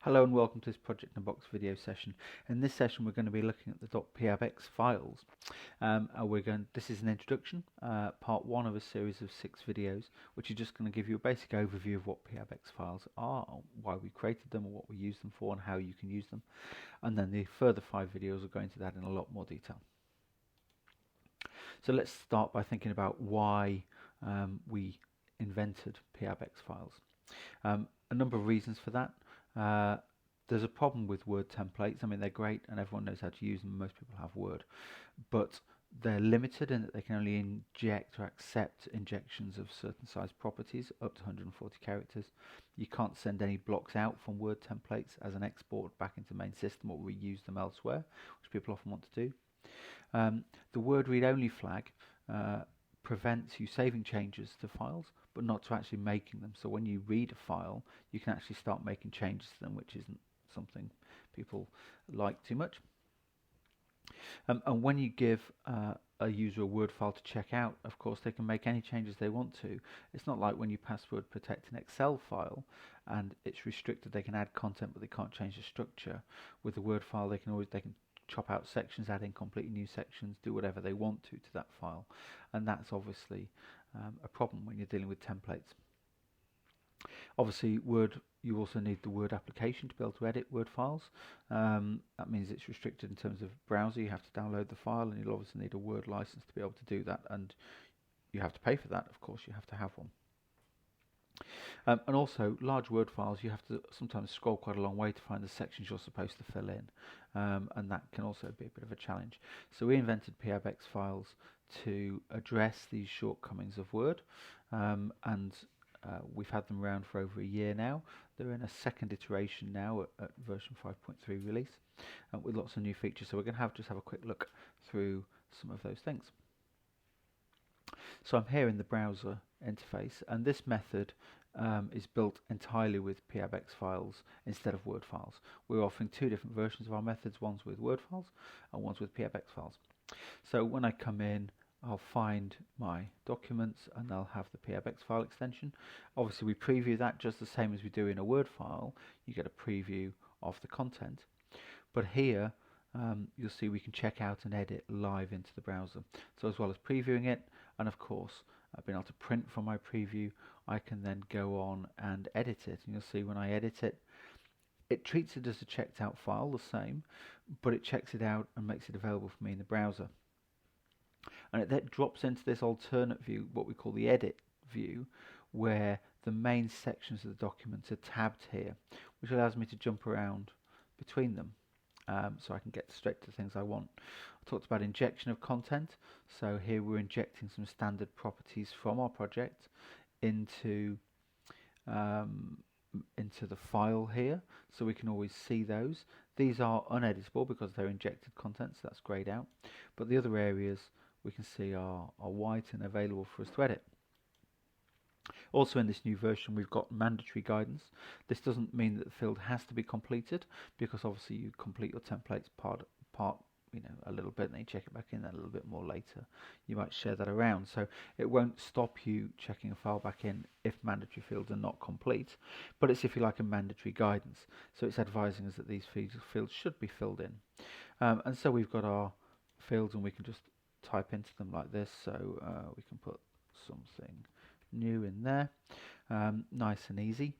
Hello and welcome to this Project in a Box video session. In this session we're going to be looking at the .piabx files. This is an introduction, part one of a series of 6 videos, which is just going to give you a basic overview of what piabx files are, why we created them, or what we use them for, and how you can use them. And then the further 5 videos are going to that in a lot more detail. So let's start by thinking about why we invented piabx files. A number of reasons for that. There's a problem with Word templates. I mean, they're great and everyone knows how to use them. Most people have Word, but they're limited in that they can only inject or accept injections of certain size properties up to 140 characters. You can't send any blocks out from Word templates as an export back into the main system or reuse them elsewhere, which people often want to do. The Word read-only flag prevents you saving changes to files, but not to actually making them. So when you read a file, you can actually start making changes to them, which isn't something people like too much. And when you give a user a Word file to check out, of course they can make any changes they want to. It's not like when you password protect an Excel file and it's restricted. They can add content, but they can't change the structure. With a Word file, they can chop out sections, add in completely new sections, do whatever they want to that file, and that's obviously a problem when you're dealing with templates. Obviously, Word, you also need the Word application to be able to edit Word files. That means it's restricted in terms of browser. You have to download the file, and you'll obviously need a Word license to be able to do that, and you have to pay for that. Of course, you have to have one. And also, large Word files, you have to sometimes scroll quite a long way to find the sections you're supposed to fill in, and that can also be a bit of a challenge. So we invented piabx files to address these shortcomings of Word, and we've had them around for over a year now. They're in a second iteration now at version 5.3 release, with lots of new features. So we're going to just have a quick look through some of those things. So I'm here in the browser interface, and this method is built entirely with piabx files instead of Word files. We're offering 2 different versions of our methods, one's with Word files and one's with piabx files. So when I come in, I'll find my documents and they'll have the piabx file extension. Obviously we preview that just the same as we do in a Word file. You get a preview of the content, but here you'll see we can check out and edit live into the browser. So as well as previewing it, and of course being able to print from my preview, I can then go on and edit it. And you'll see when I edit it, it treats it as a checked out file the same, but it checks it out and makes it available for me in the browser. And it then drops into this alternate view, what we call the edit view, where the main sections of the document are tabbed here, which allows me to jump around between them. So I can get straight to the things I want. I talked about injection of content. So here we're injecting some standard properties from our project into the file here, so we can always see those. These are uneditable because they're injected content, so that's grayed out. But the other areas we can see are white and available for us to edit. Also in this new version we've got mandatory guidance. This doesn't mean that the field has to be completed, because obviously you complete your templates part a little bit and then you check it back in a little bit more later. You might share that around, so it won't stop you checking a file back in if mandatory fields are not complete, but it's, if you like, a mandatory guidance. So it's advising us that these fields should be filled in. And so we've got our fields and we can just type into them like this. So we can put something new in there, nice and easy.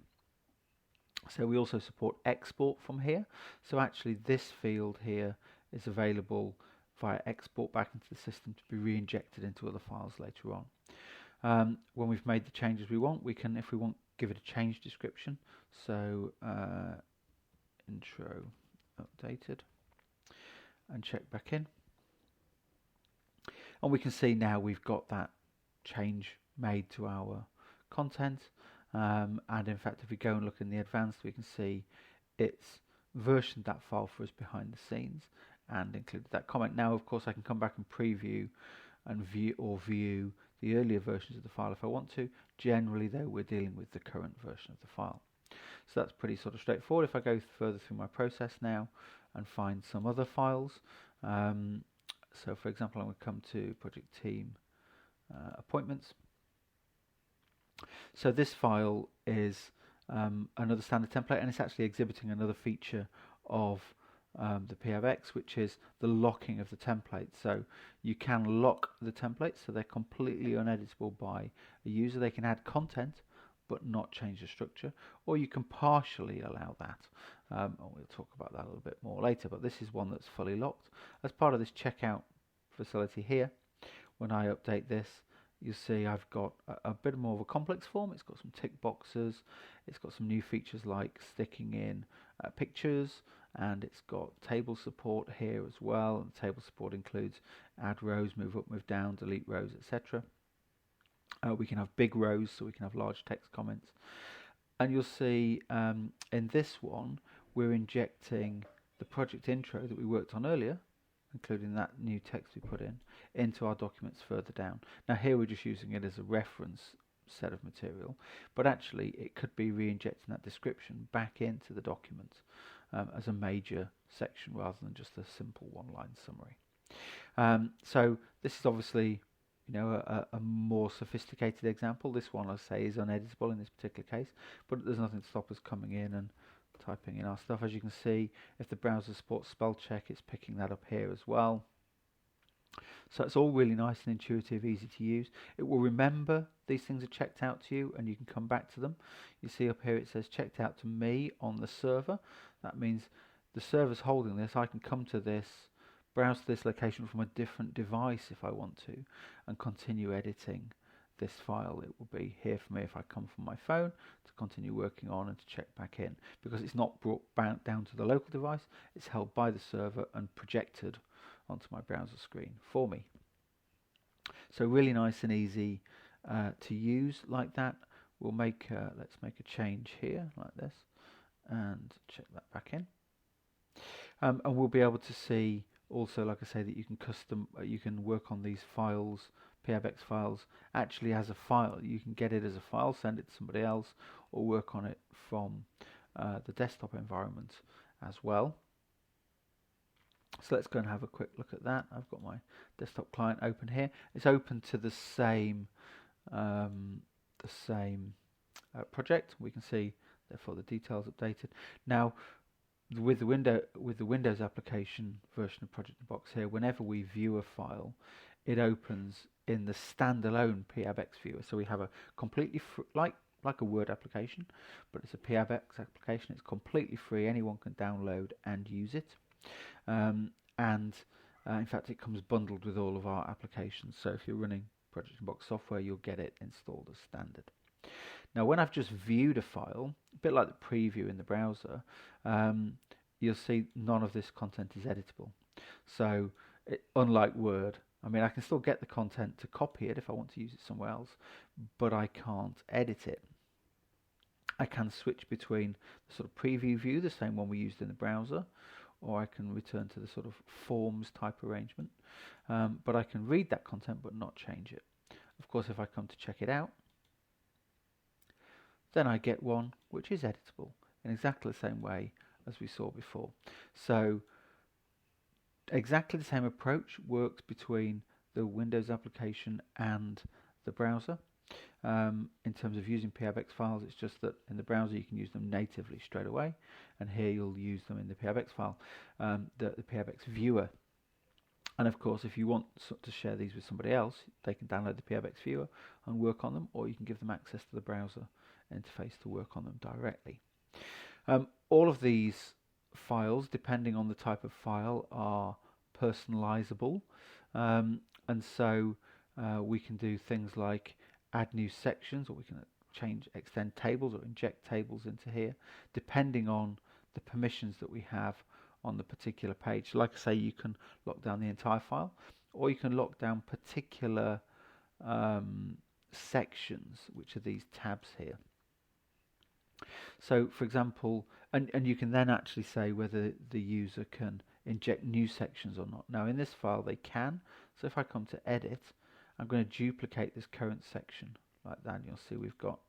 So we also support export from here. So actually this field here is available via export back into the system to be re-injected into other files later on. When we've made the changes we want, we can, if we want, give it a change description. So intro updated, and check back in. And we can see now we've got that change made to our content, and in fact if we go and look in the advanced, we can see it's versioned that file for us behind the scenes and included that comment. Now of course I can come back and preview and view the earlier versions of the file if I want to. Generally though, we're dealing with the current version of the file. So that's pretty sort of straightforward. If I go further through my process now and find some other files, so for example I'm going to come to project team appointments. So this file is another standard template, and it's actually exhibiting another feature of the piabx, which is the locking of the template. So you can lock the templates so they're completely uneditable by a user. They can add content but not change the structure, or you can partially allow that. And we'll talk about that a little bit more later, but this is one that's fully locked. As part of this checkout facility here, when I update this, you see I've got a bit more of a complex form. It's got some tick boxes, it's got some new features like sticking in pictures, and it's got table support here as well. And table support includes add rows, move up, move down, delete rows, etc. We can have big rows, so we can have large text comments. And you'll see in this one, we're injecting the project intro that we worked on earlier, including that new text we put in, into our documents further down. Now here we're just using it as a reference set of material, but actually it could be re-injecting that description back into the document as a major section rather than just a simple one-line summary. So this is obviously a more sophisticated example. This one, I say, is uneditable in this particular case, but there's nothing to stop us coming in and typing in our stuff. As you can see, if the browser supports spell check, it's picking that up here as well. So it's all really nice and intuitive, easy to use. It will remember these things are checked out to you, and you can come back to them. You see up here it says checked out to me on the server. That means the server's holding this. I can come to this, browse to this location from a different device if I want to, and continue editing this file. It will be here for me if I come from my phone to continue working on and to check back in, because it's not brought down to the local device. It's held by the server and projected onto my browser screen for me. So really nice and easy to use like that. We'll make let's make a change here like this and check that back in, and we'll be able to see also, like I say, that you can work on these files, piabx files, actually as a file. You can get it as a file, send it to somebody else, or work on it from the desktop environment as well. So let's go and have a quick look at that. I've got my desktop client open here. It's open to the same project. We can see therefore the details updated. Now with the Windows application version of Project in a Box here, whenever we view a file, it opens in the standalone piabx viewer. So we have a completely like a Word application, but it's a piabx application. It's completely free. Anyone can download and use it. In fact, it comes bundled with all of our applications. So if you're running Project in a Box software, you'll get it installed as standard. Now, when I've just viewed a file, a bit like the preview in the browser, you'll see none of this content is editable. So, unlike Word, I mean, I can still get the content to copy it if I want to use it somewhere else, but I can't edit it. I can switch between the sort of preview view, the same one we used in the browser, or I can return to the sort of forms type arrangement. But I can read that content but not change it. Of course, if I come to check it out, then I get one which is editable in exactly the same way as we saw before. So exactly the same approach works between the Windows application and the browser. In terms of using piabx files, it's just that in the browser you can use them natively straight away, and here you'll use them in the piabx file, the piabx viewer. And of course, if you want to share these with somebody else, they can download the piabx viewer and work on them, or you can give them access to the browser interface to work on them directly. All of these files, depending on the type of file, are personalizable, and so we can do things like add new sections, or we can extend tables or inject tables into here, depending on the permissions that we have on the particular page. So like I say, you can lock down the entire file, or you can lock down particular sections, which are these tabs here. So for example, and you can then actually say whether the user can inject new sections or not. Now in this file they can, so if I come to edit, I'm going to duplicate this current section like that, and you'll see we've got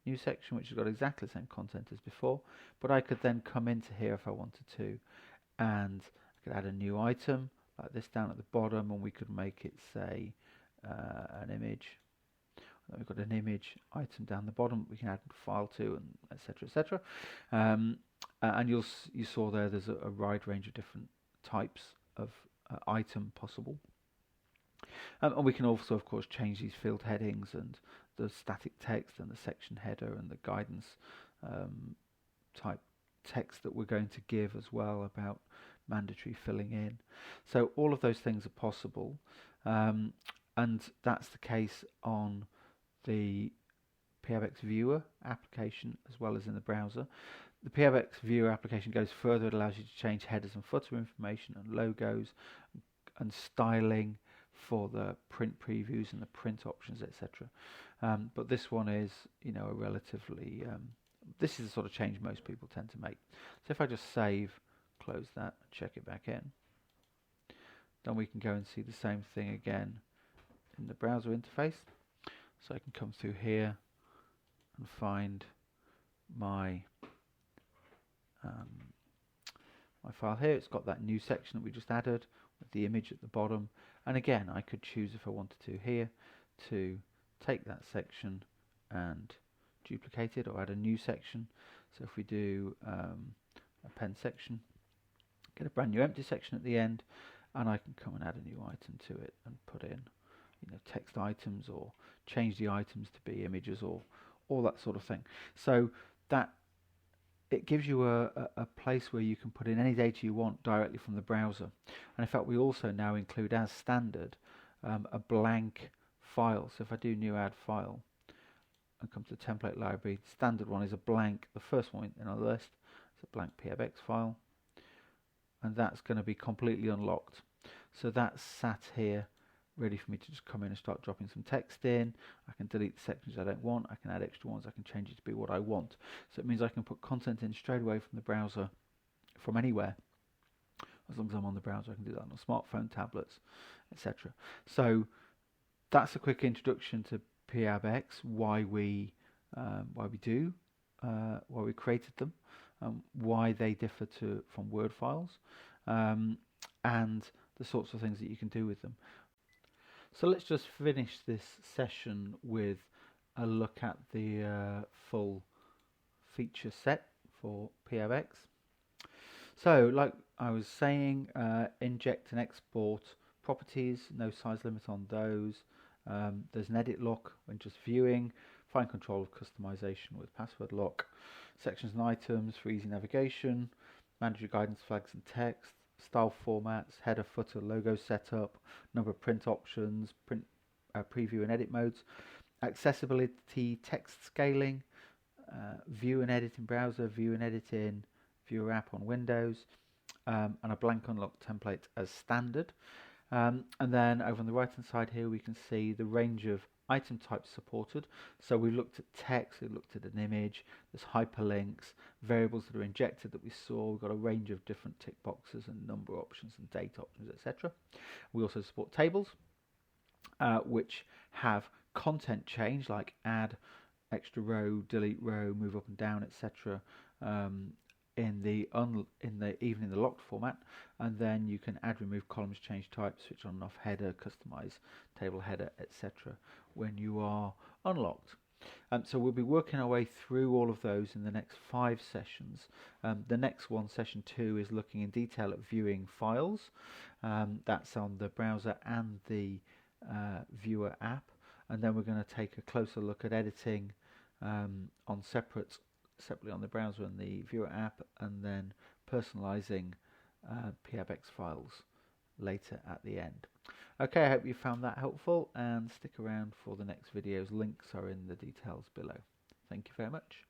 new section which has got exactly the same content as before, but I could then come into here if I wanted to, and I could add a new item like this down at the bottom, and we could make it say an image. Then we've got an image item down the bottom we can add a file to, and etc. etc. And you saw there's a wide range of different types of item possible. And we can also, of course, change these field headings and the static text and the section header and the guidance type text that we're going to give as well about mandatory filling in. So all of those things are possible, and that's the case on the piabx viewer application as well as in the browser. The piabx viewer application goes further. It allows you to change headers and footer information and logos and styling for the print previews and the print options, etc. But this one is, a relatively this is the sort of change most people tend to make. So if I just save, close that, check it back in, then we can go and see the same thing again in the browser interface. So I can come through here and find my my file here. It's got that new section that we just added with the image at the bottom, and again I could choose if I wanted to here to take that section and duplicate it or add a new section. So if we do append section, get a brand new empty section at the end, and I can come and add a new item to it and put in text items or change the items to be images or all that sort of thing. So that it gives you a place where you can put in any data you want directly from the browser. And in fact, we also now include as standard a blank file. So if I do new add file and come to the template library, the standard one is a blank. The first one in our list is a blank piabx file, and that's going to be completely unlocked. So that's sat here ready for me to just come in and start dropping some text in. I can delete the sections I don't want, I can add extra ones, I can change it to be what I want. So it means I can put content in straight away from the browser, from anywhere. As long as I'm on the browser, I can do that on a smartphone, tablets, etc. So that's a quick introduction to piabx, why we created them, why they differ from Word files, and the sorts of things that you can do with them. So let's just finish this session with a look at the full feature set for piabx. So like I was saying, inject and export properties, no size limit on those. There's an edit lock when just viewing, fine control of customization with password lock, sections and items for easy navigation, mandatory guidance flags and text, style formats, header, footer, logo setup, number of print options, print preview and edit modes, accessibility, text scaling, view and edit in browser, view and edit in viewer app on Windows, and a blank unlock template as standard. And then over on the right hand side here we can see the range of item types supported. So we looked at text, we looked at an image, there's hyperlinks, variables that are injected that we saw. We've got a range of different tick boxes and number options and date options, etc. We also support tables, which have content change like add extra row, delete row, move up and down, etc. Even in the locked format, and then you can add, remove columns, change types, switch on and off header, customize table header, etc. when you are unlocked. So we'll be working our way through all of those in the next 5 sessions. The next one, session 2, is looking in detail at viewing files. That's on the browser and the viewer app, and then we're going to take a closer look at editing on separately on the browser and the viewer app, and then personalizing piabx files later at the end. Okay, I hope you found that helpful, and stick around for the next videos. Links are in the details below. Thank you very much.